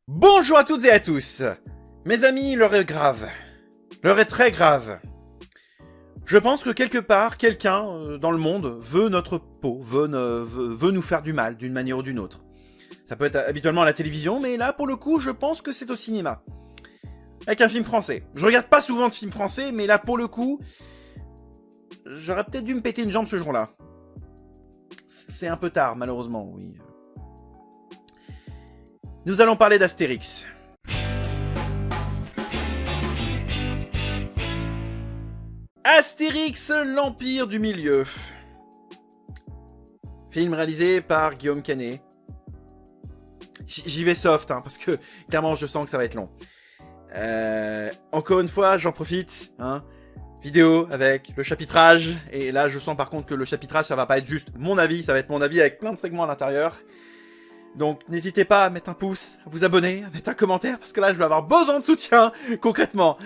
Bonjour à toutes et à tous. Mes amis, l'heure est grave. L'heure est très grave. Je pense que quelque part, quelqu'un dans le monde veut notre peau, veut nous faire du mal d'une manière ou d'une autre. Ça peut être habituellement à la télévision, mais là, pour le coup, je pense que c'est au cinéma. Avec un film français. Je regarde pas souvent de films français, mais là, pour le coup, j'aurais peut-être dû me péter une jambe ce jour-là. C'est un peu tard, malheureusement, oui. Nous allons parler d'Astérix. Astérix, l'Empire du Milieu. Film réalisé par Guillaume Canet. J'y vais soft, hein, parce que clairement je sens que ça va être long. Encore une fois, j'en profite. Vidéo avec le chapitrage. Et là, je sens par contre que le chapitrage, ça va pas être juste mon avis. Ça va être mon avis avec plein de segments à l'intérieur. Donc n'hésitez pas à mettre un pouce, à vous abonner, à mettre un commentaire, parce que là je vais avoir besoin de soutien, concrètement.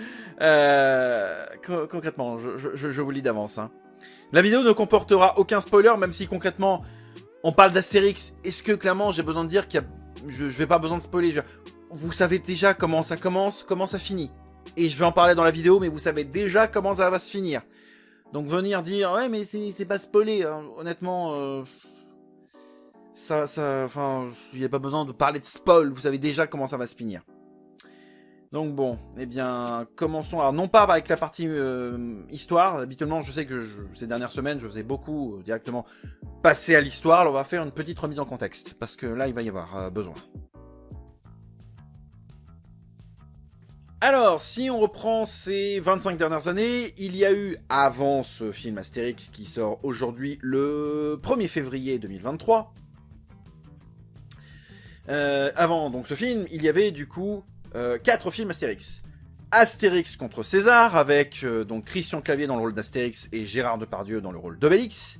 Concrètement, je vous le dis d'avance. La vidéo ne comportera aucun spoiler, même si concrètement on parle d'Astérix. Est-ce que clairement j'ai besoin de dire qu'il y a... je vais pas besoin de spoiler. Vous savez déjà comment ça commence, comment ça finit. Et je vais en parler dans la vidéo, mais vous savez déjà comment ça va se finir. Donc venir dire, ouais mais c'est pas spoilé, hein. Honnêtement... enfin, il n'y a pas besoin de parler de spoil, vous savez déjà comment ça va se finir. Donc bon, eh bien, commençons. Alors non pas avec la partie histoire, habituellement je sais que ces dernières semaines je faisais beaucoup directement passer à l'histoire, alors on va faire une petite remise en contexte, parce que là il va y avoir besoin. Alors, si on reprend ces 25 dernières années, il y a eu, avant ce film Astérix qui sort aujourd'hui le 1er février 2023, avant donc ce film, il y avait du coup 4 films Astérix. Astérix contre César, avec donc Christian Clavier dans le rôle d'Astérix et Gérard Depardieu dans le rôle d'Obélix,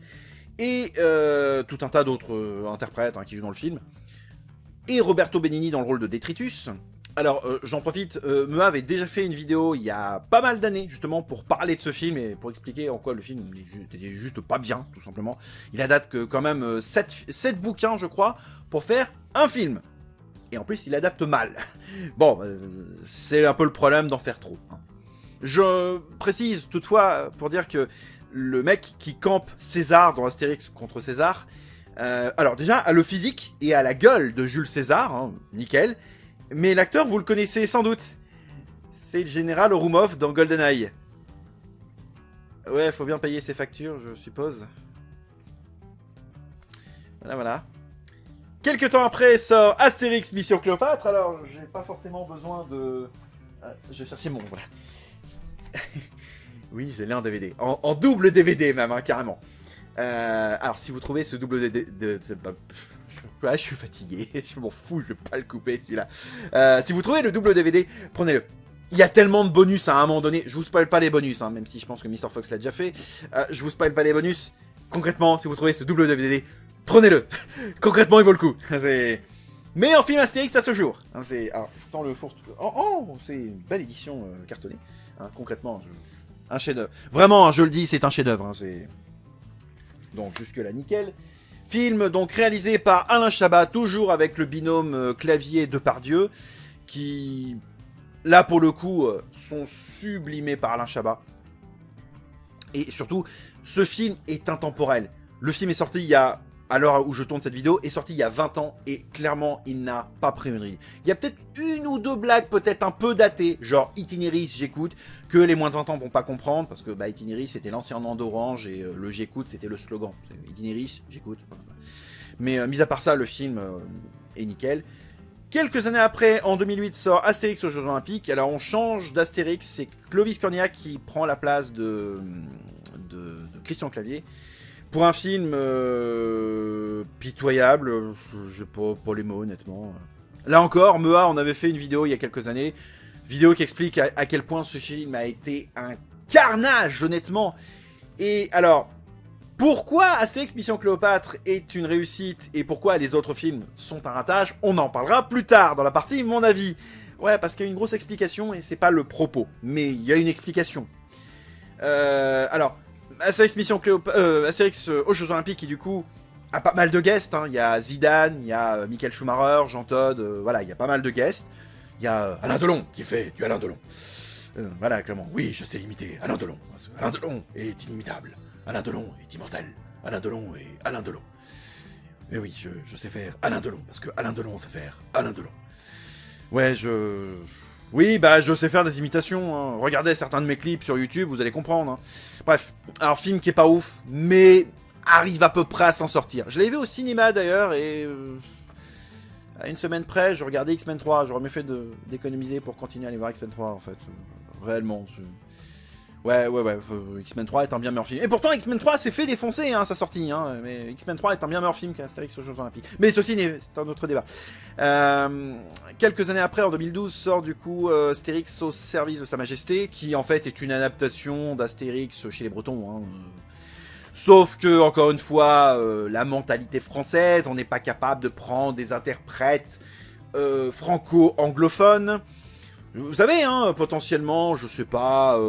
et tout un tas d'autres interprètes qui jouent dans le film, et Roberto Benigni dans le rôle de Détritus. Alors j'en profite, Mea avait déjà fait une vidéo il y a pas mal d'années justement pour parler de ce film et pour expliquer en quoi le film était juste pas bien, tout simplement. Il a date que quand même 7 bouquins je crois pour faire un film. Et en plus il adapte mal. Bon, c'est un peu le problème d'en faire trop. Je précise toutefois pour dire que le mec qui campe César dans Astérix contre César, alors déjà a le physique et a la gueule de Jules César, nickel. Mais l'acteur, vous le connaissez sans doute. C'est le général Orumov dans GoldenEye. Ouais, faut bien payer ses factures, je suppose. Voilà. Quelques temps après sort Astérix Mission Cléopâtre. Alors, j'ai pas forcément besoin de... je vais chercher mon... Voilà. Oui, j'ai l'ai en DVD. En double DVD même, carrément. Alors, si vous trouvez ce double DVD... je suis fatigué, je m'en fous, je vais pas le couper celui-là. Si vous trouvez le double DVD, prenez-le. Il y a tellement de bonus à un moment donné. Je vous spoil pas les bonus, même si je pense que Mr. Fox l'a déjà fait. Je vous spoil pas les bonus. Concrètement, si vous trouvez ce double DVD, prenez-le. Concrètement, il vaut le coup. Mais en film Astérix à ce jour. Alors, sans le four... c'est une belle édition cartonnée. Concrètement, un chef-d'œuvre. Vraiment, je le dis, c'est un chef-d'œuvre. Donc jusque-là, nickel. Film donc réalisé par Alain Chabat, toujours avec le binôme Clavier-Depardieu, qui, là pour le coup, sont sublimés par Alain Chabat. Et surtout, ce film est intemporel. Le film est sorti il y a, à l'heure où je tourne cette vidéo, est sorti il y a 20 ans, et clairement, il n'a pas pris une ride. Il y a peut-être une ou deux blagues peut-être un peu datées, genre Itinéris, j'écoute, que les moins de 20 ans vont pas comprendre, parce que Itinéris c'était l'ancien nom d'Orange, et le j'écoute c'était le slogan. Itinéris, j'écoute. Mais mis à part ça, le film est nickel. Quelques années après, en 2008, sort Astérix aux Jeux Olympiques. Alors on change d'Astérix, c'est Clovis Cornillac qui prend la place de Christian Clavier. Pour un film pitoyable, je n'ai pas les mots honnêtement. Là encore, Mea en avait fait une vidéo il y a quelques années. Vidéo qui explique à quel point ce film a été un carnage honnêtement. Et alors... pourquoi Astérix Mission Cléopâtre est une réussite et pourquoi les autres films sont un ratage, on en parlera plus tard dans la partie mon avis. Ouais, parce qu'il y a une grosse explication et c'est pas le propos, mais il y a une explication. Alors, Astérix Mission Astérix aux Jeux Olympiques, et du coup, a pas mal de guests, hein. Il y a Zidane, il y a Michael Schumacher, Jean Todt, voilà, il y a pas mal de guests. Il y a Alain Delon qui fait du Alain Delon. Voilà, clairement. Oui, je sais imiter Alain Delon. Alain Delon est inimitable. Alain Delon est immortel. Alain Delon est Alain Delon. Mais oui, je sais faire Alain Delon, parce que Alain Delon sait faire Alain Delon. Ouais, Oui, bah je sais faire des imitations. Hein. Regardez certains de mes clips sur YouTube, vous allez comprendre. Hein. Bref, alors film qui est pas ouf, mais arrive à peu près à s'en sortir. Je l'ai vu au cinéma d'ailleurs, et... à une semaine près, je regardais X-Men 3. J'aurais mieux fait d'économiser pour continuer à aller voir X-Men 3, en fait. Réellement. Ouais. X-Men 3 est un bien meilleur film. Et pourtant, X-Men 3 s'est fait défoncer à sa sortie. Hein, mais X-Men 3 est un bien meilleur film qu'Astérix aux Jeux Olympiques. Mais ceci, c'est un autre débat. Quelques années après, en 2012, sort du coup Astérix au service de Sa Majesté, qui en fait est une adaptation d'Astérix chez les Bretons. Hein. Sauf que, encore une fois, la mentalité française, on n'est pas capable de prendre des interprètes franco-anglophones. Vous savez, hein, potentiellement, je sais pas,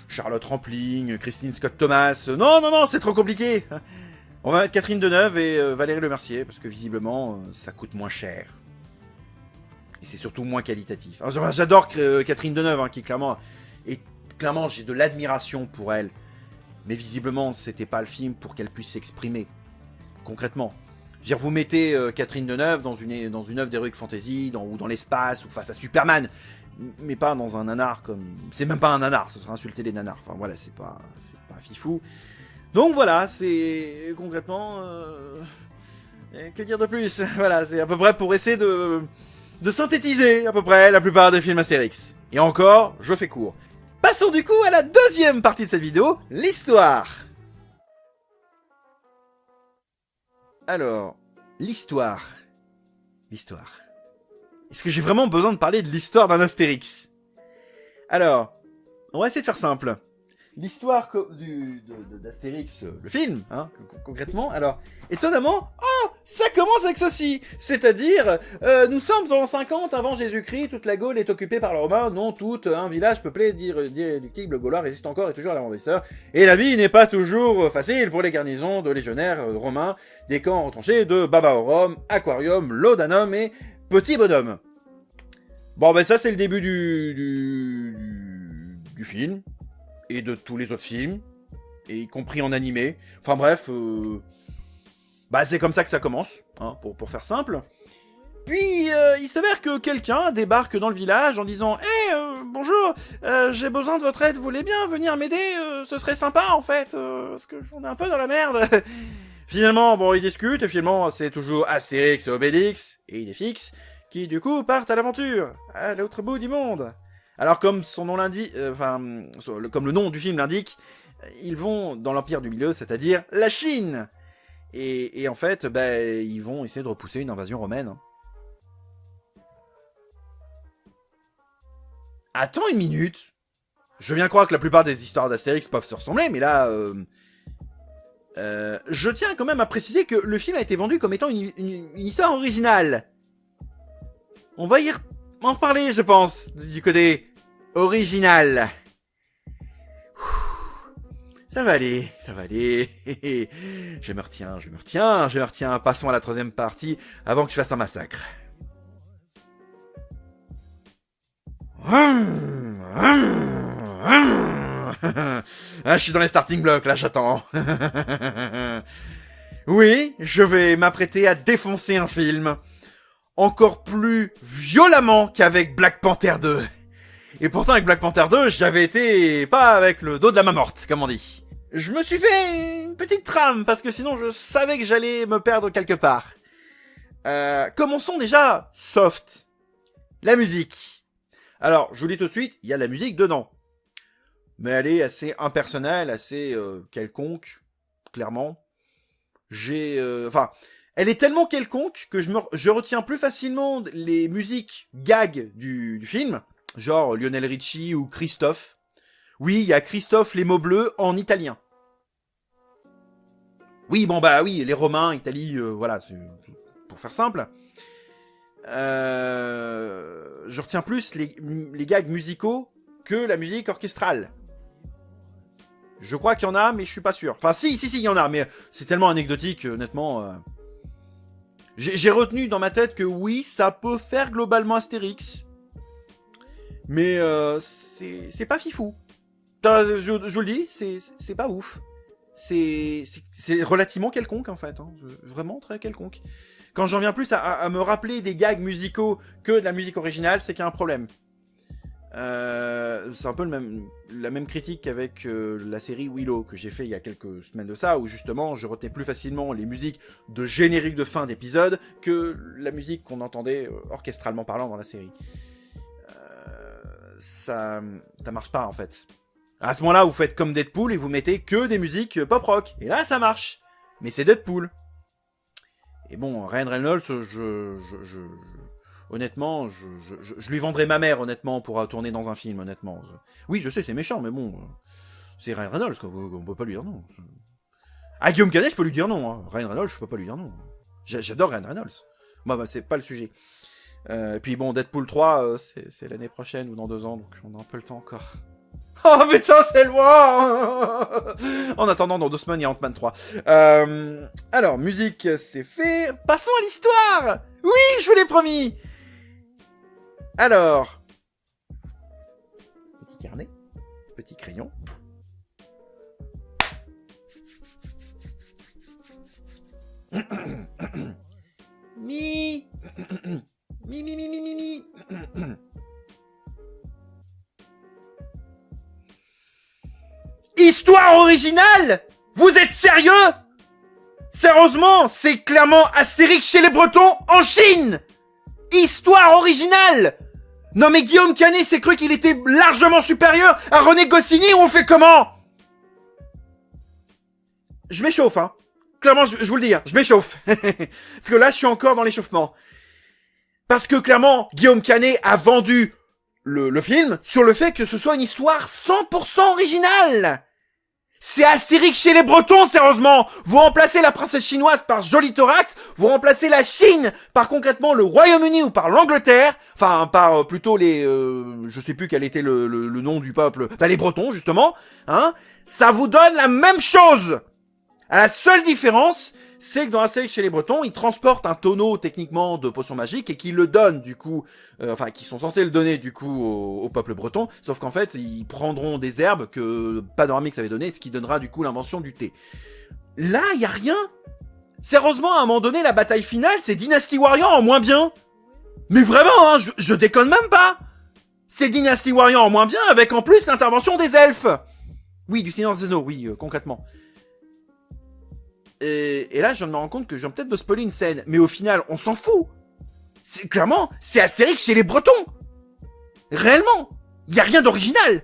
Charlotte Rampling, Christine Scott Thomas. Non, c'est trop compliqué. On va mettre Catherine Deneuve et Valérie Lemercier, parce que visiblement, ça coûte moins cher. Et c'est surtout moins qualitatif. Alors, j'adore Catherine Deneuve, hein, qui clairement j'ai de l'admiration pour elle. Mais visiblement, c'était pas le film pour qu'elle puisse s'exprimer. Concrètement. Je veux dire, vous mettez Catherine Deneuve dans une œuvre d'Heroic Fantasy, ou dans l'espace, ou face à Superman. Mais pas dans un nanar comme... C'est même pas un nanar, ce serait insulter les nanars. Enfin voilà, c'est pas fifou. Donc voilà, c'est concrètement... Que dire de plus? Voilà, c'est à peu près pour essayer de synthétiser à peu près la plupart des films Astérix. Et encore, je fais court. Passons du coup à la deuxième partie de cette vidéo, l'histoire. Alors, l'histoire. Est-ce que j'ai vraiment besoin de parler de l'histoire d'un Astérix? Alors, on va essayer de faire simple. L'histoire d'Astérix, le film, hein, concrètement. Alors, étonnamment, ça commence avec ceci. C'est-à-dire, nous sommes en 50 avant Jésus-Christ, toute la Gaule est occupée par les Romains, non toute, un village peuplé d'irréductibles Gaulois résiste encore et toujours à l'envahisseur. Et la vie n'est pas toujours facile pour les garnisons de légionnaires romains, des camps retranchés de Babaorum, Aquarium, Laudanum et Petit Bonhomme. Bon, ben ça c'est le début du film. Et de tous les autres films, et y compris en animé. Enfin bref, bah c'est comme ça que ça commence, hein, pour faire simple. Puis il s'avère que quelqu'un débarque dans le village en disant « bonjour, j'ai besoin de votre aide, vous voulez bien venir m'aider, ce serait sympa en fait, parce que on est un peu dans la merde. » Finalement, bon, ils discutent, et finalement c'est toujours Astérix et Obélix, et Idéfix, qui du coup partent à l'aventure, à l'autre bout du monde. Alors comme son nom l'indique, comme le nom du film l'indique, ils vont dans l'Empire du Milieu, c'est-à-dire la Chine. Et en fait, bah, ils vont essayer de repousser une invasion romaine. Attends une minute. Je veux bien croire que la plupart des histoires d'Astérix peuvent se ressembler, mais là... je tiens quand même à préciser que le film a été vendu comme étant une histoire originale. On va en parler, je pense, du côté original. Ça va aller. Je me retiens. Passons à la troisième partie avant que je fasse un massacre. Je suis dans les starting blocks, là, j'attends. Oui, je vais m'apprêter à défoncer un film. Encore plus violemment qu'avec Black Panther 2. Et pourtant avec Black Panther 2, j'avais été pas avec le dos de la main morte, comme on dit. Je me suis fait une petite trame, parce que sinon je savais que j'allais me perdre quelque part. Commençons déjà soft. La musique. Alors, je vous dis tout de suite, il y a de la musique dedans. Mais elle est assez impersonnelle, assez quelconque, clairement. Elle est tellement quelconque que je retiens plus facilement les musiques gags du film, genre Lionel Richie ou Christophe. Oui, il y a Christophe les mots bleus en italien. Oui, bon bah oui, les Romains, Italie, voilà, pour faire simple. Je retiens plus les gags musicaux que la musique orchestrale. Je crois qu'il y en a, mais je suis pas sûr. Enfin, si, il y en a, mais c'est tellement anecdotique, honnêtement. J'ai retenu dans ma tête que oui, ça peut faire globalement Astérix. Mais c'est pas fifou. Je vous le dis, c'est pas ouf. C'est relativement quelconque en fait. Hein. Vraiment très quelconque. Quand j'en viens plus à me rappeler des gags musicaux que de la musique originale, c'est qu'il y a un problème. C'est un peu la même critique qu'avec la série Willow que j'ai fait il y a quelques semaines de ça, où justement je retenais plus facilement les musiques de générique de fin d'épisode que la musique qu'on entendait orchestralement parlant dans la série. Ça marche pas en fait. À ce moment-là, vous faites comme Deadpool et vous mettez que des musiques pop-rock. Et là, ça marche. Mais c'est Deadpool. Et bon, Ryan Reynolds, honnêtement, je lui vendrais ma mère, honnêtement, pour tourner dans un film, honnêtement. Oui, je sais, c'est méchant, mais bon, c'est Ryan Reynolds, quoi. On peut pas lui dire non. Ah, Guillaume Canet, je peux lui dire non. Hein. Ryan Reynolds, je peux pas lui dire non. J'adore Ryan Reynolds. Bah, c'est pas le sujet. Puis bon, Deadpool 3, c'est l'année prochaine ou dans 2 ans, donc on a un peu le temps encore. Oh putain, c'est loin. En attendant, dans 2 semaines, il y a Ant-Man 3. Alors, musique, c'est fait. Passons à l'histoire. Oui, je vous l'ai promis. Alors, petit carnet, petit crayon. Mi. Mi. Histoire originale? Vous êtes sérieux? Sérieusement, c'est clairement Astérix chez les Bretons en Chine. Histoire originale. Non mais Guillaume Canet s'est cru qu'il était largement supérieur à René Goscinny, ou on fait comment? Je m'échauffe, hein. Clairement, je vous le dis, hein, je m'échauffe. Parce que là, je suis encore dans l'échauffement. Parce que clairement, Guillaume Canet a vendu le film sur le fait que ce soit une histoire 100% originale. C'est Astérix chez les Bretons, sérieusement. Vous remplacez la princesse chinoise par Jolie Thorax, vous remplacez la Chine par concrètement le Royaume-Uni ou par l'Angleterre, enfin par plutôt les... je sais plus quel était le nom du peuple, bah les Bretons justement, hein. Ça vous donne la même chose. À la seule différence, c'est que dans Astérix chez les Bretons, ils transportent un tonneau techniquement de potions magiques et qu'ils le donnent du coup, enfin qu'ils sont censés le donner du coup au peuple breton, sauf qu'en fait ils prendront des herbes que Panoramix avait donné, ce qui donnera du coup l'invention du thé. Là, il y a rien. Sérieusement, à un moment donné, la bataille finale, c'est Dynasty Warrior en moins bien. Mais vraiment, hein, je déconne même pas. C'est Dynasty Warrior en moins bien avec en plus l'intervention des elfes. Oui, du Seigneur des Anneaux, oui, concrètement. Et là, je viens de me rendre compte que je viens peut-être de spoiler une scène. Mais au final, on s'en fout. Clairement, c'est Astérix chez les Bretons. Réellement. Il n'y a rien d'original.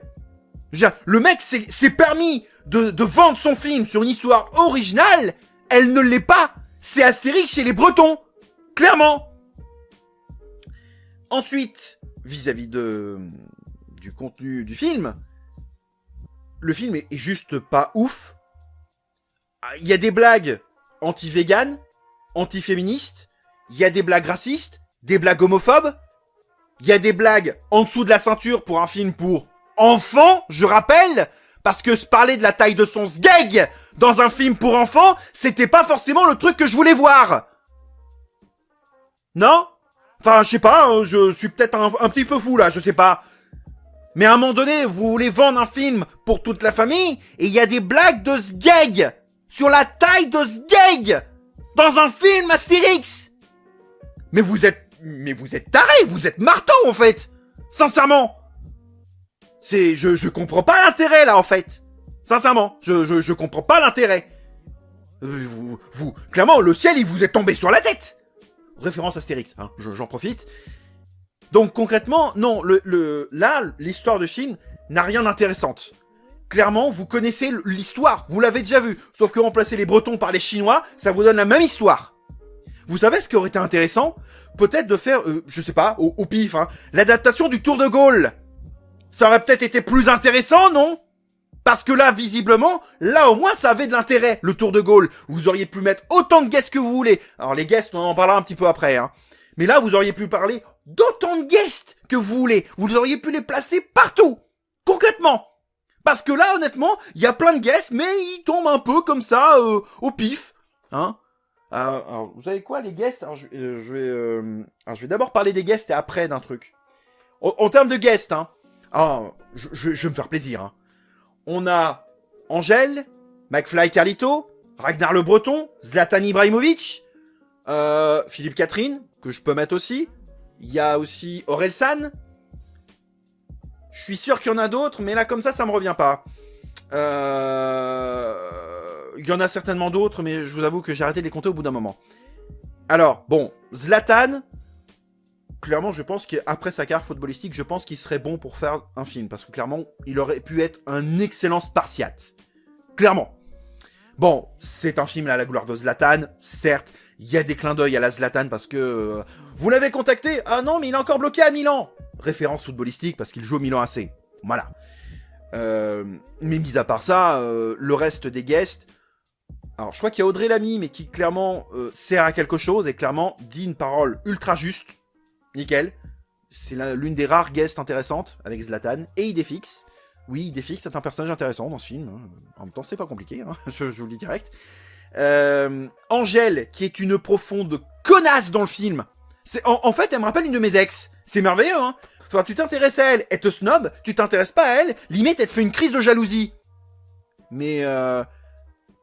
Le mec s'est permis de vendre son film sur une histoire originale. Elle ne l'est pas. C'est Astérix chez les Bretons. Clairement. Ensuite, vis-à-vis du contenu du film, le film est juste pas ouf. Il y a des blagues anti-véganes, anti-féministes, il y a des blagues racistes, des blagues homophobes, il y a des blagues en dessous de la ceinture pour un film pour enfants, je rappelle, parce que parler de la taille de son sgeg dans un film pour enfants, c'était pas forcément le truc que je voulais voir. Non? Enfin, je sais pas, hein, je suis peut-être un petit peu fou là, je sais pas. Mais à un moment donné, vous voulez vendre un film pour toute la famille, et il y a des blagues de sgeg sur la taille de sgeg dans un film Astérix. Mais vous êtes tarés, vous êtes marteau en fait. Sincèrement. Je comprends pas l'intérêt là en fait. Sincèrement, je comprends pas l'intérêt. Clairement, le ciel il vous est tombé sur la tête. Référence Astérix, hein, j'en profite. Donc concrètement, non, là, l'histoire de film n'a rien d'intéressante. Clairement, vous connaissez l'histoire, vous l'avez déjà vu. Sauf que remplacer les Bretons par les Chinois, ça vous donne la même histoire. Vous savez ce qui aurait été intéressant? Peut-être de faire, je sais pas, au pif, hein, l'adaptation du Tour de Gaulle. Ça aurait peut-être été plus intéressant, non? Parce que là, visiblement, là au moins ça avait de l'intérêt, le Tour de Gaulle. Vous auriez pu mettre autant de guests que vous voulez. Alors les guests, on en parlera un petit peu après, hein. Mais là, vous auriez pu parler d'autant de guests que vous voulez. Vous auriez pu les placer partout. Concrètement. Parce que là, honnêtement, il y a plein de guests, mais ils tombent un peu comme ça, au pif. Hein. Alors, vous savez quoi, les guests? Alors, je vais d'abord parler des guests et après d'un truc. En termes de guests, hein. Alors, je vais me faire plaisir, hein. On a Angèle, McFly Carlito, Ragnar le Breton, Zlatan Ibrahimovic, Philippe Catherine, que je peux mettre aussi. Il y a aussi Orelsan. Je suis sûr qu'il y en a d'autres, mais là, comme ça me revient pas. Il y en a certainement d'autres, mais je vous avoue que j'ai arrêté de les compter au bout d'un moment. Alors, bon, Zlatan, clairement, je pense qu'après sa carrière footballistique, je pense qu'il serait bon pour faire un film, parce que clairement, il aurait pu être un excellent Spartiate. Clairement. Bon, c'est un film à la gloire de Zlatan, certes, il y a des clins d'œil à la Zlatan parce que... vous l'avez contacté? Ah non, mais il est encore bloqué à Milan. Référence footballistique parce qu'il joue au Milan AC. Voilà. Mais mis à part ça, le reste des guests... Alors, je crois qu'il y a Audrey Lamy, mais qui clairement sert à quelque chose et clairement dit une parole ultra juste. Nickel. C'est l'une des rares guests intéressantes avec Zlatan. Et Idéfix. Oui, Idéfix, c'est un personnage intéressant dans ce film. En même temps, c'est pas compliqué, hein. je vous le dis direct. Angèle, qui est une profonde connasse dans le film. En fait, elle me rappelle une de mes ex. C'est merveilleux, hein. Enfin, tu t'intéresses à elle, elle te snob, tu t'intéresses pas à elle, limite, elle te fait une crise de jalousie. Mais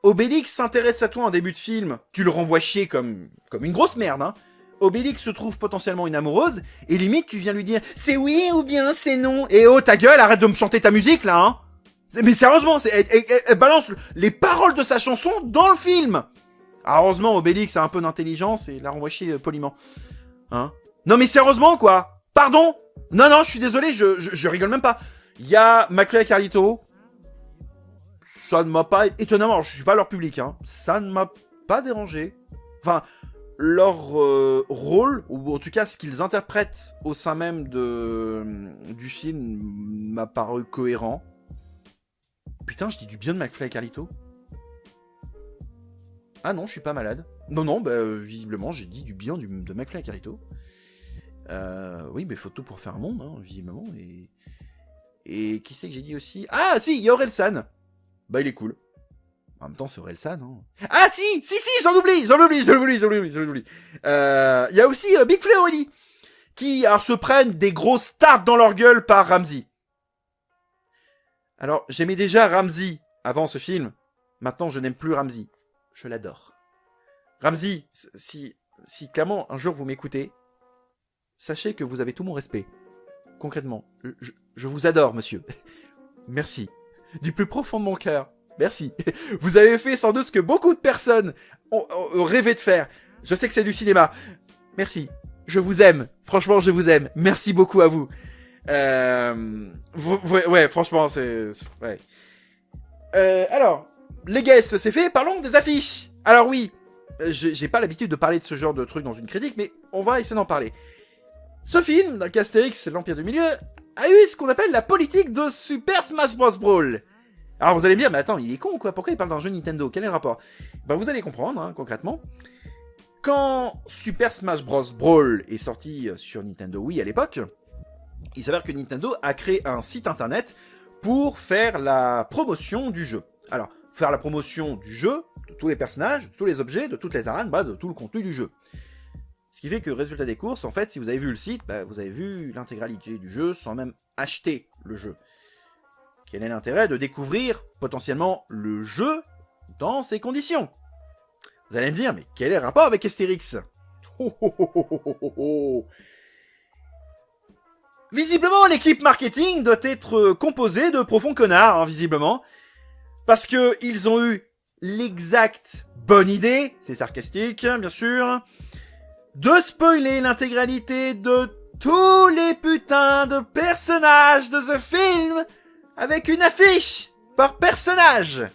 Obélix s'intéresse à toi en début de film, tu le renvoies chier comme une grosse merde, hein. Obélix se trouve potentiellement une amoureuse, et limite, tu viens lui dire « c'est oui ou bien c'est non ». Et oh, ta gueule, arrête de me chanter ta musique, là, hein. Mais sérieusement, elle balance les paroles de sa chanson dans le film. Ah, heureusement, Obélix a un peu d'intelligence et la renvoie chier poliment. Hein? Non mais sérieusement, quoi. Pardon. Non, je suis désolé, je rigole même pas. Il y a McFly et Carlito. Ça ne m'a pas... Étonnamment, je suis pas leur public, hein. Ça ne m'a pas dérangé. Enfin, leur rôle, ou en tout cas ce qu'ils interprètent au sein même du film, m'a paru cohérent. Putain, je dis du bien de McFly et Carlito. Ah non, je suis pas malade. Non, visiblement, j'ai dit du bien de McFly et Carlito. Oui, mais faut tout pour faire un monde, hein, visiblement. Et qui c'est que j'ai dit aussi? Ah, si, il y a Orelsan. Bah, il est cool. En même temps, c'est Orelsan, hein. Ah, si, j'en oublie. Il y a aussi Big Flo et Oli, qui alors, se prennent des grosses tartes dans leur gueule par Ramsey. Alors, j'aimais déjà Ramsey avant ce film. Maintenant, je n'aime plus Ramsey. Je l'adore. Ramsey, si clairement un jour vous m'écoutez, sachez que vous avez tout mon respect. Concrètement, je vous adore, monsieur. Merci. Du plus profond de mon cœur. Merci. Vous avez fait sans doute ce que beaucoup de personnes ont rêvé de faire. Je sais que c'est du cinéma. Merci. Je vous aime. Franchement, je vous aime. Merci beaucoup à vous. Ouais, franchement, c'est... Ouais. Alors, les guests, c'est fait. Parlons des affiches. Alors oui, j'ai pas l'habitude de parler de ce genre de truc dans une critique, mais on va essayer d'en parler. Ce film, dans Astérix, l'Empire du Milieu, a eu ce qu'on appelle la politique de Super Smash Bros. Brawl. Alors vous allez me dire, mais attends, il est con ou quoi? Pourquoi il parle d'un jeu Nintendo? Quel est le rapport? Ben vous allez comprendre, hein, concrètement. Quand Super Smash Bros. Brawl est sorti sur Nintendo Wii à l'époque, il s'avère que Nintendo a créé un site internet pour faire la promotion du jeu. Alors, faire la promotion du jeu, de tous les personnages, de tous les objets, de toutes les arènes, bref, de tout le contenu du jeu. Ce qui fait que, résultat des courses, en fait, si vous avez vu le site, bah, vous avez vu l'intégralité du jeu sans même acheter le jeu. Quel est l'intérêt de découvrir potentiellement le jeu dans ces conditions? Vous allez me dire, mais quel est le rapport avec Astérix? Visiblement, l'équipe marketing doit être composée de profonds connards, hein, visiblement. Parce que ils ont eu l'exacte bonne idée, c'est sarcastique, bien sûr, de spoiler l'intégralité de tous les putains de personnages de ce film avec une affiche par personnage.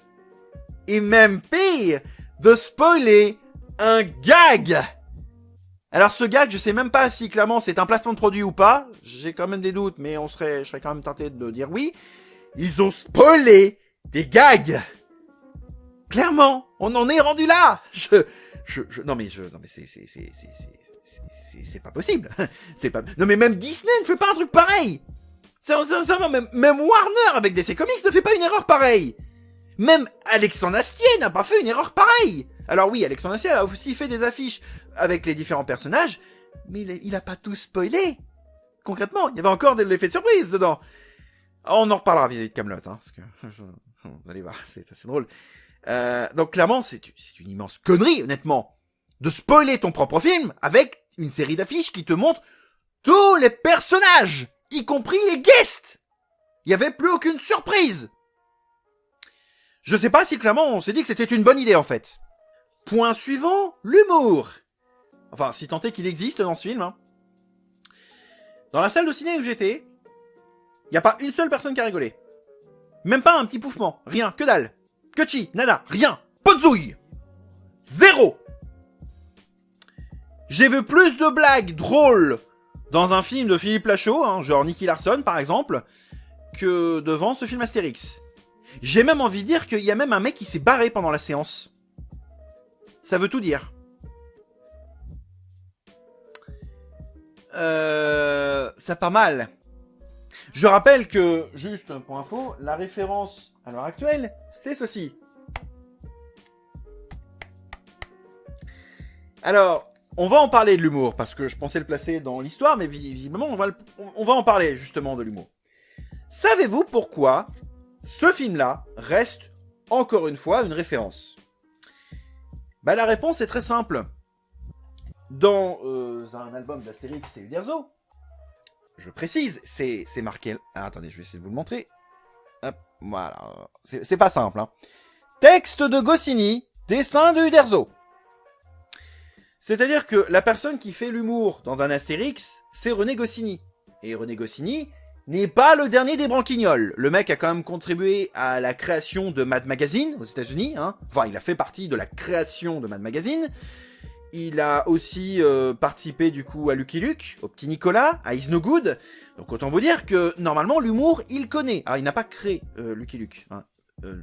Et même pire, de spoiler un gag. Alors ce gag, je sais même pas si clairement c'est un placement de produit ou pas. J'ai quand même des doutes, mais je serais quand même tenté de dire oui. Ils ont spoilé des gags. Clairement, on en est rendu là. Non mais c'est pas possible. Non mais même Disney ne fait pas un truc pareil. Même Warner avec DC Comics ne fait pas une erreur pareille. Même Alexandre Astier n'a pas fait une erreur pareille. Alors oui, Alexandre Astier a aussi fait des affiches avec les différents personnages, mais il a pas tout spoilé. Concrètement, il y avait encore de l'effet de surprise dedans. On en reparlera vis-à-vis de Kaamelott, hein, parce que vous allez voir, c'est assez drôle. Donc clairement, c'est une immense connerie, honnêtement, de spoiler ton propre film avec une série d'affiches qui te montre tous les personnages, y compris les guests. Il y avait plus aucune surprise. Je sais pas si clairement on s'est dit que c'était une bonne idée en fait. Point suivant, l'humour. Enfin, si tant est qu'il existe dans ce film. Hein. Dans la salle de ciné où j'étais, y a pas une seule personne qui a rigolé. Même pas un petit pouffement, rien, que dalle. Que chi, nada, rien, pas de zouille. Zéro. J'ai vu plus de blagues drôles dans un film de Philippe Lachaud, hein, genre Nicky Larson par exemple, que devant ce film Astérix. J'ai même envie de dire qu'il y a même un mec qui s'est barré pendant la séance. Ça veut tout dire. Ça pas mal. Je rappelle que, juste pour info, la référence à l'heure actuelle, c'est ceci. Alors, on va en parler de l'humour, parce que je pensais le placer dans l'histoire, mais visiblement, on va en parler justement de l'humour. Savez-vous pourquoi ce film-là reste, encore une fois, une référence? Bah, la réponse est très simple. Dans un album d'Astérix et Uderzo, je précise, c'est marqué... Ah, attendez, je vais essayer de vous le montrer. Hop, voilà. C'est pas simple, hein. Texte de Goscinny, dessin de Uderzo. C'est-à-dire que la personne qui fait l'humour dans un Astérix, c'est René Goscinny. Et René Goscinny n'est pas le dernier des branquignoles. Le mec a quand même contribué à la création de Mad Magazine aux États-Unis. Hein. Enfin, il a fait partie de la création de Mad Magazine. Il a aussi participé du coup à Lucky Luke, au Petit Nicolas, à Is No Good. Donc autant vous dire que normalement l'humour, il connaît. Alors il n'a pas créé Lucky Luke. Hein.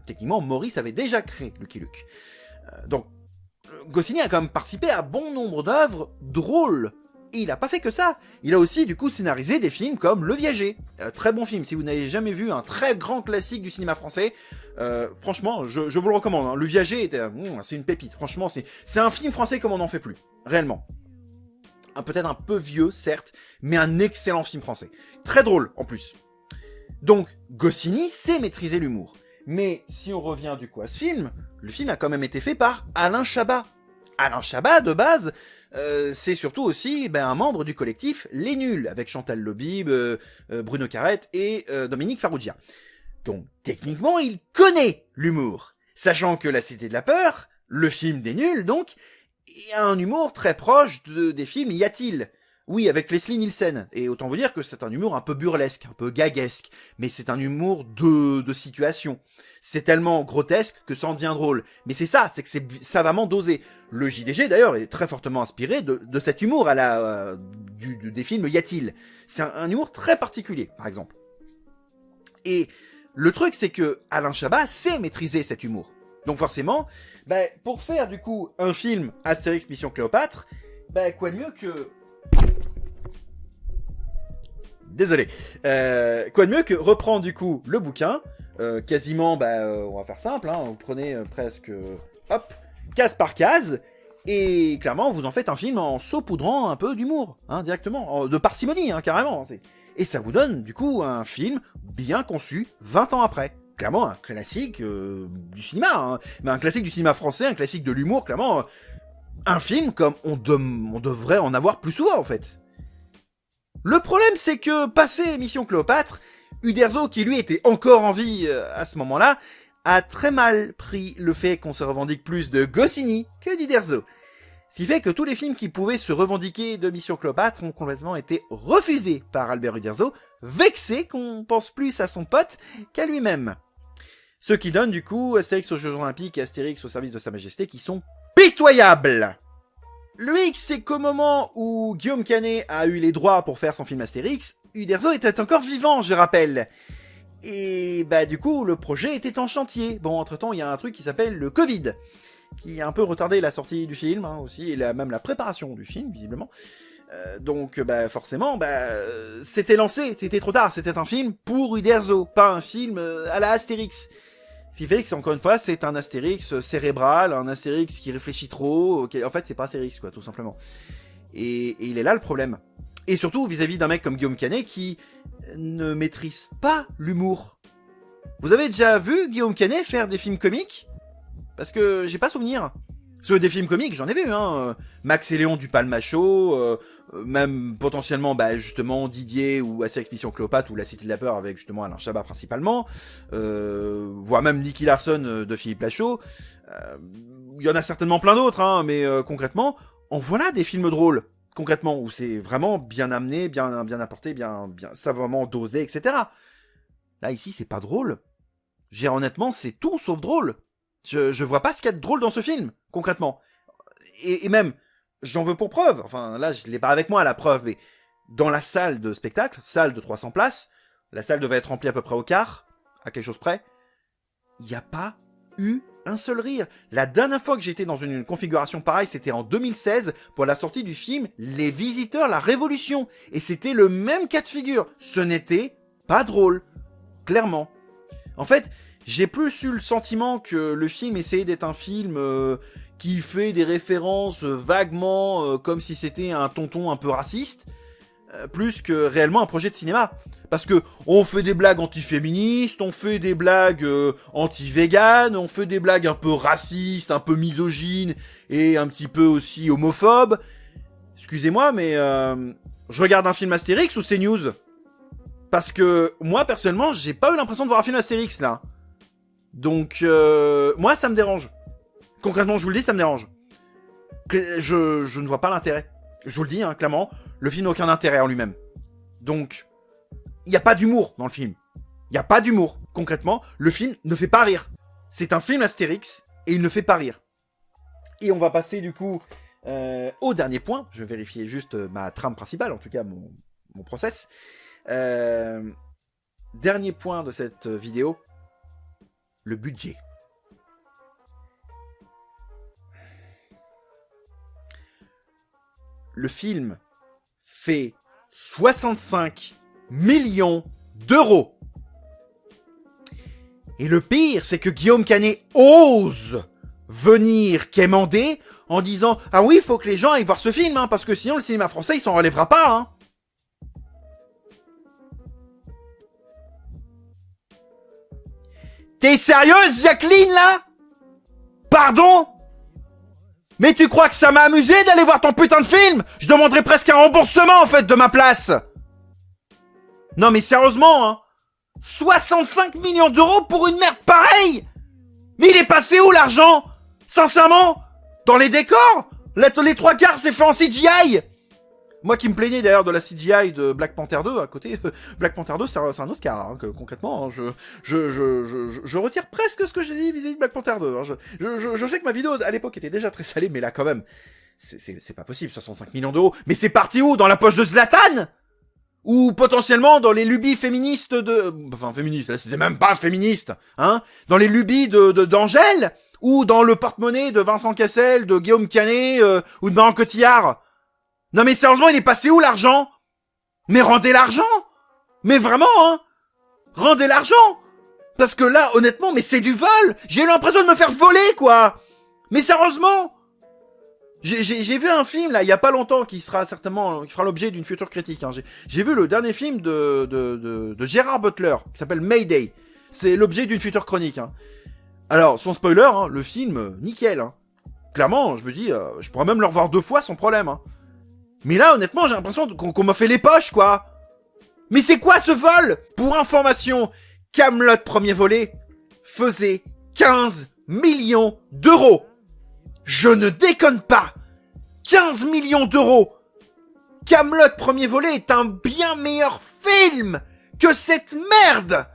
Techniquement, Maurice avait déjà créé Lucky Luke. Donc Goscinny a quand même participé à bon nombre d'œuvres drôles. Et il a pas fait que ça. Il a aussi du coup scénarisé des films comme Le Viager. Très bon film. Si vous n'avez jamais vu un très grand classique du cinéma français, franchement, je vous le recommande. Hein. Le Viager, c'est une pépite. Franchement, c'est un film français comme on n'en fait plus. Réellement. Peut-être un peu vieux, certes, mais un excellent film français. Très drôle, en plus. Donc, Goscinny sait maîtriser l'humour. Mais si on revient du coup à ce film, le film a quand même été fait par Alain Chabat. Alain Chabat, de base... c'est surtout aussi un membre du collectif Les Nuls, avec Chantal Lobib, Bruno Carrette et Dominique Farrugia. Donc techniquement, il connaît l'humour, sachant que La Cité de la Peur, le film des Nuls donc, a un humour très proche des films Y a-t-il ? Oui, avec Leslie Nielsen, et autant vous dire que c'est un humour un peu burlesque, un peu gaguesque, mais c'est un humour de situation. C'est tellement grotesque que ça en devient drôle. Mais c'est ça, c'est que c'est savamment dosé. Le JDG d'ailleurs est très fortement inspiré de cet humour à la des films Y a-t-il. C'est un humour très particulier, par exemple. Et le truc, c'est que Alain Chabat sait maîtriser cet humour. Donc forcément, pour faire du coup un film Astérix Mission Cléopâtre, quoi de mieux que... Désolé. Quoi de mieux que reprendre du coup le bouquin, quasiment, on va faire simple, hein, vous prenez presque, hop, case par case, et clairement vous en faites un film en saupoudrant un peu d'humour, hein, directement, de parcimonie, hein, carrément. Et ça vous donne du coup un film bien conçu 20 ans après. Clairement un classique du cinéma, hein, mais un classique du cinéma français, un classique de l'humour, clairement un film comme on devrait en avoir plus souvent en fait. Le problème, c'est que, passé Mission Cléopâtre, Uderzo, qui lui était encore en vie à ce moment-là, a très mal pris le fait qu'on se revendique plus de Goscinny que d'Uderzo. Ce qui fait que tous les films qui pouvaient se revendiquer de Mission Cléopâtre ont complètement été refusés par Albert Uderzo, vexé qu'on pense plus à son pote qu'à lui-même. Ce qui donne du coup Astérix aux Jeux Olympiques et Astérix au service de Sa Majesté qui sont pitoyables. Le hic, c'est qu'au moment où Guillaume Canet a eu les droits pour faire son film Astérix, Uderzo était encore vivant, je rappelle. Et du coup, le projet était en chantier. Bon, entre-temps, il y a un truc qui s'appelle le Covid. qui a un peu retardé la sortie du film hein, aussi, et même la préparation du film, visiblement. Donc forcément, c'était lancé, c'était trop tard, c'était un film pour Uderzo, pas un film à la Astérix. Ce qui fait que, encore une fois, c'est un Astérix cérébral, un Astérix qui réfléchit trop, en fait c'est pas Astérix quoi, tout simplement. Et il est là le problème. Et surtout vis-à-vis d'un mec comme Guillaume Canet qui ne maîtrise pas l'humour. Vous avez déjà vu Guillaume Canet faire des films comiques? Parce que j'ai pas souvenir. Parce que des films comiques, j'en ai vu, hein. Max et Léon du Palmacho, même potentiellement, justement, Didier ou Astérix Mission Cléopâtre ou La Cité de la Peur avec justement Alain Chabat principalement, voire même Nicky Larson de Philippe Lachaud. Il y en a certainement plein d'autres, hein, mais concrètement, en voilà des films drôles, concrètement, où c'est vraiment bien amené, bien apporté, bien savamment dosé, etc. Là, ici, c'est pas drôle. Honnêtement, c'est tout sauf drôle. Je vois pas ce qu'il y a de drôle dans ce film, concrètement. Et même, j'en veux pour preuve, enfin là je l'ai pas avec moi la preuve, mais dans la salle de spectacle, salle de 300 places, la salle devait être remplie à peu près au quart, à quelque chose près, il n'y a pas eu un seul rire. La dernière fois que j'étais dans une configuration pareille, c'était en 2016, pour la sortie du film Les Visiteurs, la Révolution, et c'était le même cas de figure, ce n'était pas drôle, clairement. En fait, j'ai plus eu le sentiment que le film essayait d'être un film qui fait des références vaguement comme si c'était un tonton un peu raciste, plus que réellement un projet de cinéma. Parce que on fait des blagues anti-féministes, on fait des blagues anti-véganes, on fait des blagues un peu racistes, un peu misogynes et un petit peu aussi homophobes. Excusez-moi, mais je regarde un film Astérix ou CNews? Parce que moi personnellement, j'ai pas eu l'impression de voir un film Astérix là. Donc, moi, ça me dérange. Concrètement, je vous le dis, ça me dérange. Je ne vois pas l'intérêt. Je vous le dis, hein, clairement, le film n'a aucun intérêt en lui-même. Donc, il n'y a pas d'humour dans le film. Il n'y a pas d'humour. Concrètement, le film ne fait pas rire. C'est un film Astérix et il ne fait pas rire. Et on va passer, du coup, au dernier point. Je vais vérifier juste ma trame principale, en tout cas, mon process. Dernier point de cette vidéo. Le budget. Le film fait 65 millions d'euros. Et le pire, c'est que Guillaume Canet ose venir quémander en disant « Ah oui, il faut que les gens aillent voir ce film, hein, parce que sinon le cinéma français, il s'en relèvera pas. Hein. » T'es sérieuse, Jacqueline, là? Pardon? Mais tu crois que ça m'a amusé d'aller voir ton putain de film? Je demanderais presque un remboursement, en fait, de ma place. Non, mais sérieusement, hein? 65 millions d'euros pour une merde pareille? Mais il est passé où, l'argent? Sincèrement? Dans les décors? Les trois quarts, c'est fait en CGI? Moi qui me plaignais d'ailleurs de la CGI de Black Panther 2 à côté, Black Panther 2 c'est un Oscar, hein, concrètement, hein, je retire presque ce que j'ai dit vis-à-vis de Black Panther 2, hein, je sais que ma vidéo à l'époque était déjà très salée, mais là quand même, c'est pas possible, 65 millions d'euros, mais c'est parti où? Dans la poche de Zlatan? Ou potentiellement dans les lubies féministes enfin féministes, là c'était même pas féministe, hein? Dans les lubies d'Angèle? Ou dans le porte-monnaie de Vincent Cassel, de Guillaume Canet, ou de Marion Cotillard? Non mais sérieusement, il est passé où l'argent? Mais rendez l'argent! Mais vraiment, hein? Rendez l'argent! Parce que là, honnêtement, mais c'est du vol! J'ai eu l'impression de me faire voler, quoi! Mais sérieusement! J'ai vu un film, là, il y a pas longtemps, qui fera l'objet d'une future critique, hein. J'ai vu le dernier film de Gérard Butler, qui s'appelle Mayday. C'est l'objet d'une future chronique, hein. Alors, sans spoiler, hein, le film, nickel, hein. Clairement, je me dis, je pourrais même le revoir 2 fois sans problème, hein. Mais là, honnêtement, j'ai l'impression qu'on m'a fait les poches, quoi. Mais c'est quoi ce vol? Pour information, Kaamelott premier volet faisait 15 millions d'euros. Je ne déconne pas. 15 millions d'euros. Kaamelott premier volet est un bien meilleur film que cette merde.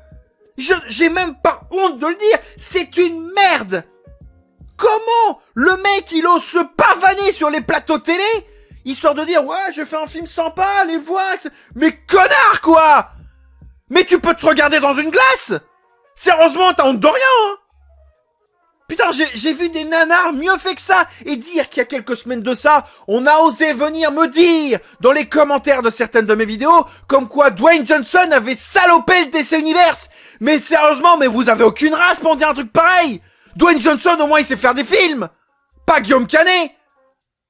J'ai même pas honte de le dire. C'est une merde. Comment le mec, il ose se pavaner sur les plateaux télé? Histoire de dire, ouais, je fais un film sympa, allez voir. Mais connard, quoi! Mais tu peux te regarder dans une glace! Sérieusement, t'as honte de rien, hein! Putain, j'ai vu des nanars mieux fait que ça. Et dire qu'il y a quelques semaines de ça, on a osé venir me dire dans les commentaires de certaines de mes vidéos comme quoi Dwayne Johnson avait salopé le DC Universe. Mais sérieusement, mais vous avez aucune race pour dire un truc pareil. Dwayne Johnson, au moins, il sait faire des films. Pas Guillaume Canet.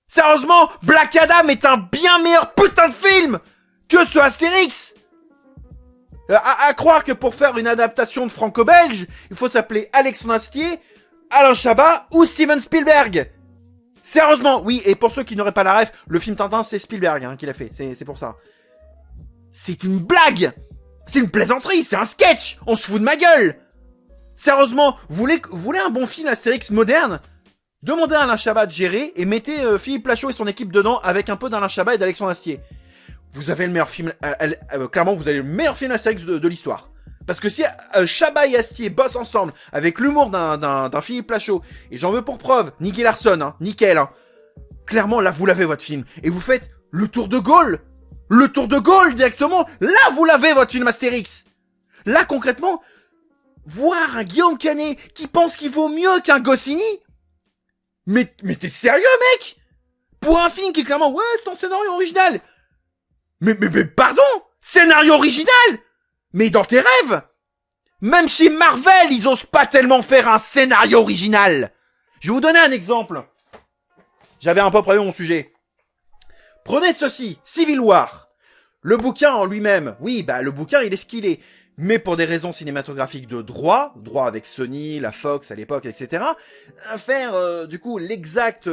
Sérieusement, Black Adam est un bien meilleur putain de film que ce Astérix. À croire que pour faire une adaptation de franco-belge, il faut s'appeler Alexandre Astier, Alain Chabat ou Steven Spielberg. Sérieusement, oui, et pour ceux qui n'auraient pas la ref, le film Tintin, c'est Spielberg qui l'a fait, c'est pour ça. C'est une blague. C'est une plaisanterie, c'est un sketch. On se fout de ma gueule. Sérieusement, vous voulez un bon film Astérix moderne? Demandez à Alain Chabat de gérer et mettez Philippe Lachaud et son équipe dedans avec un peu d'Alain Chabat et d'Alexandre Astier. Vous avez le meilleur film, clairement vous avez le meilleur film Astérix de l'histoire. Parce que si Chabat et Astier bossent ensemble avec l'humour d'un Philippe Lachaud, et j'en veux pour preuve, Nicky Larson, nickel, clairement là vous l'avez votre film. Et vous faites le tour de Gaulle. Le tour de Gaulle directement, là vous l'avez votre film Astérix. Là concrètement, voir un Guillaume Canet qui pense qu'il vaut mieux qu'un Goscinny. Mais t'es sérieux mec? Pour un film qui est clairement, ouais c'est un scénario original. Mais pardon, scénario original? Mais dans tes rêves? Même chez Marvel, ils osent pas tellement faire un scénario original. Je vais vous donner un exemple. J'avais un peu prévu mon sujet. Prenez ceci, Civil War. Le bouquin en lui-même, oui, bah le bouquin il est ce qu'il est. Mais pour des raisons cinématographiques de droit avec Sony, la Fox à l'époque, etc., faire du coup l'exact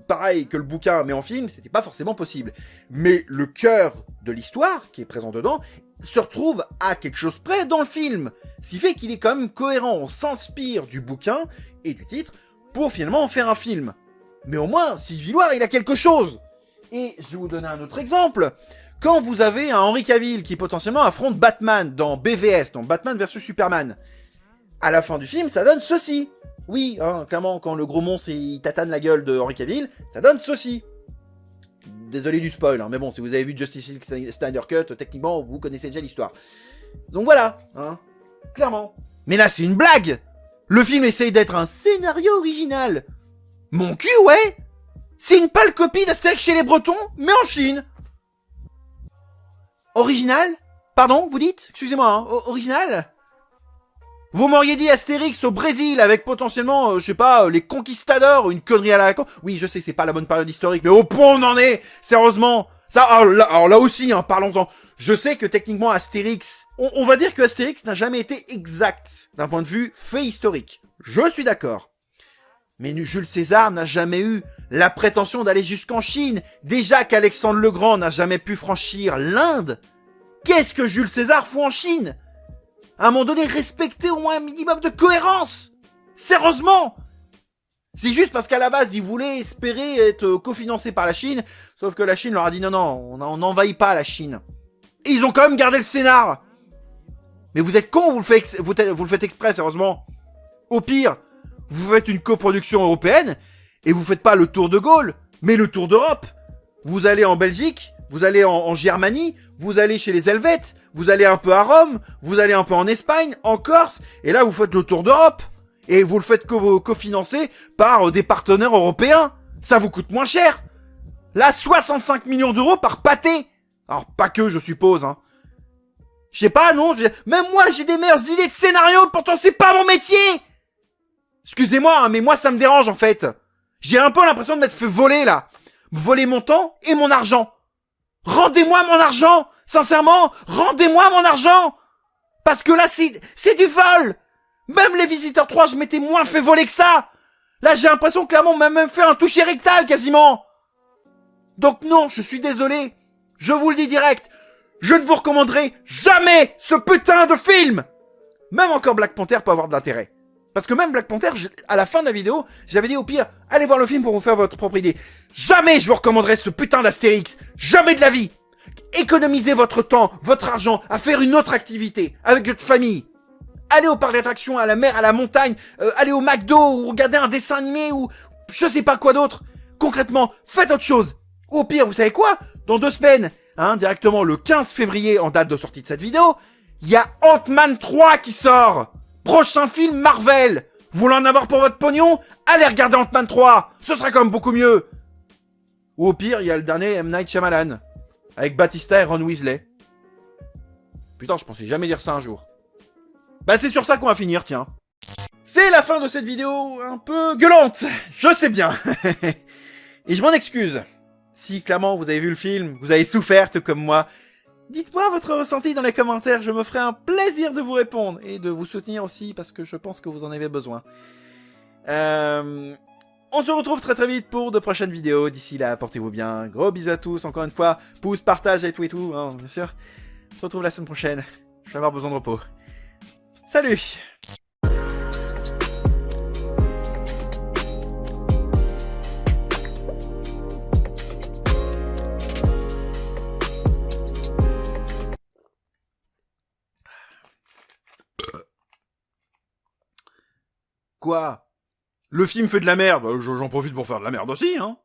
pareil que le bouquin mais en film, c'était pas forcément possible. Mais le cœur de l'histoire qui est présent dedans se retrouve à quelque chose près dans le film. Ce qui fait qu'il est quand même cohérent, on s'inspire du bouquin et du titre pour finalement en faire un film. Mais au moins, Civil War, il a quelque chose. Et je vais vous donner un autre exemple. Quand vous avez un Henry Cavill qui potentiellement affronte Batman dans BVS, donc Batman vs Superman, à la fin du film, ça donne ceci. Oui, clairement, quand le gros monstre il tatane la gueule de Henry Cavill, ça donne ceci. Désolé du spoil, mais bon, si vous avez vu Justice League Snyder Cut, techniquement, vous connaissez déjà l'histoire. Donc voilà, clairement. Mais là, c'est une blague. Le film essaye d'être un scénario original. Mon cul, ouais. C'est une pâle copie d'Astérix chez les Bretons, mais en Chine. Original? Pardon, vous dites? Excusez-moi, original? Vous m'auriez dit Astérix au Brésil avec potentiellement, je sais pas, les conquistadors ou une connerie à la con. Oui, je sais, c'est pas la bonne période historique, mais au point on en est, sérieusement. Ça, alors là aussi, parlons-en. Je sais que techniquement Astérix, on va dire que Astérix n'a jamais été exact d'un point de vue fait historique. Je suis d'accord. Mais Jules César n'a jamais eu la prétention d'aller jusqu'en Chine. Déjà qu'Alexandre le Grand n'a jamais pu franchir l'Inde. Qu'est-ce que Jules César fout en Chine? À un moment donné, respectez au moins un minimum de cohérence. Sérieusement. C'est juste parce qu'à la base, ils voulaient espérer être cofinancés par la Chine. Sauf que la Chine leur a dit non, on n'envahit pas la Chine. Et ils ont quand même gardé le scénar. Mais vous êtes cons, vous le faites exprès, sérieusement. Au pire, vous faites une coproduction européenne et vous faites pas le tour de Gaulle, mais le tour d'Europe. Vous allez en Belgique, vous allez en Germanie, vous allez chez les Helvètes, vous allez un peu à Rome, vous allez un peu en Espagne, en Corse, et là vous faites le tour d'Europe. Et vous le faites cofinancer par des partenaires européens. Ça vous coûte moins cher. Là, 65 millions d'euros par pâté. Alors, pas que, je suppose, Je sais pas, non, même moi, j'ai des meilleures idées de scénario, pourtant c'est pas mon métier. Excusez-moi, mais moi, ça me dérange, en fait. J'ai un peu l'impression de m'être fait voler, là. Voler mon temps et mon argent. Rendez-moi mon argent. Sincèrement, rendez-moi mon argent. Parce que là, c'est du vol. Même les Visiteurs 3, je m'étais moins fait voler que ça. Là, j'ai l'impression que clairement, on m'a même fait un toucher rectal, quasiment. Donc non, je suis désolé. Je vous le dis direct. Je ne vous recommanderai jamais ce putain de film. Même encore Black Panther peut avoir de l'intérêt. Parce que même Black Panther, à la fin de la vidéo, j'avais dit au pire, allez voir le film pour vous faire votre propre idée. Jamais je vous recommanderai ce putain d'Astérix. Jamais de la vie. Économisez votre temps, votre argent, à faire une autre activité, avec votre famille. Allez au parc d'attractions, à la mer, à la montagne, allez au McDo, ou regardez un dessin animé, ou je sais pas quoi d'autre. Concrètement, faites autre chose. Ou au pire, vous savez quoi? Dans 2 semaines, directement le 15 février, en date de sortie de cette vidéo, il y a Ant-Man 3 qui sort. Prochain film Marvel. Vous voulez en avoir pour votre pognon? Allez regarder Ant-Man 3. Ce sera quand même beaucoup mieux. Ou au pire, il y a le dernier M. Night Shyamalan. Avec Batista et Ron Weasley. Putain, je pensais jamais dire ça un jour. Bah c'est sur ça qu'on va finir, tiens. C'est la fin de cette vidéo un peu gueulante. Je sais bien. Et je m'en excuse. Si clairement vous avez vu le film, vous avez souffert tout comme moi, dites-moi votre ressenti dans les commentaires, je me ferai un plaisir de vous répondre et de vous soutenir aussi parce que je pense que vous en avez besoin. On se retrouve très très vite pour de prochaines vidéos. D'ici là, portez-vous bien. Gros bisous à tous. Encore une fois, pouce, partage et tout, hein, bien sûr. On se retrouve la semaine prochaine. Je vais avoir besoin de repos. Salut! Quoi? Le film fait de la merde, j'en profite pour faire de la merde aussi, hein.